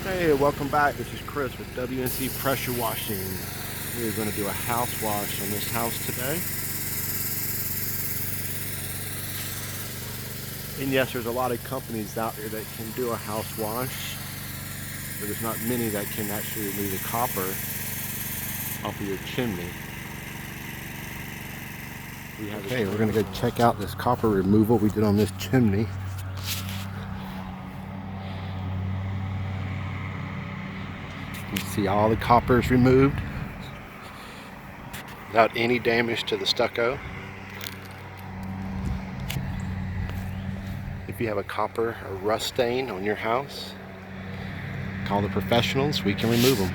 Hey, welcome back. This is Chris with WNC Pressure Washing. We're going to do a house wash on this house today. And yes, there's a lot of companies out there that can do a house wash, but there's not many that can actually remove the copper off of your chimney. Okay, we're going to go check out this copper removal we did on this chimney. You can see all the copper is removed without any damage to the stucco. If you have a copper or rust stain on your house, call the professionals, we can remove them.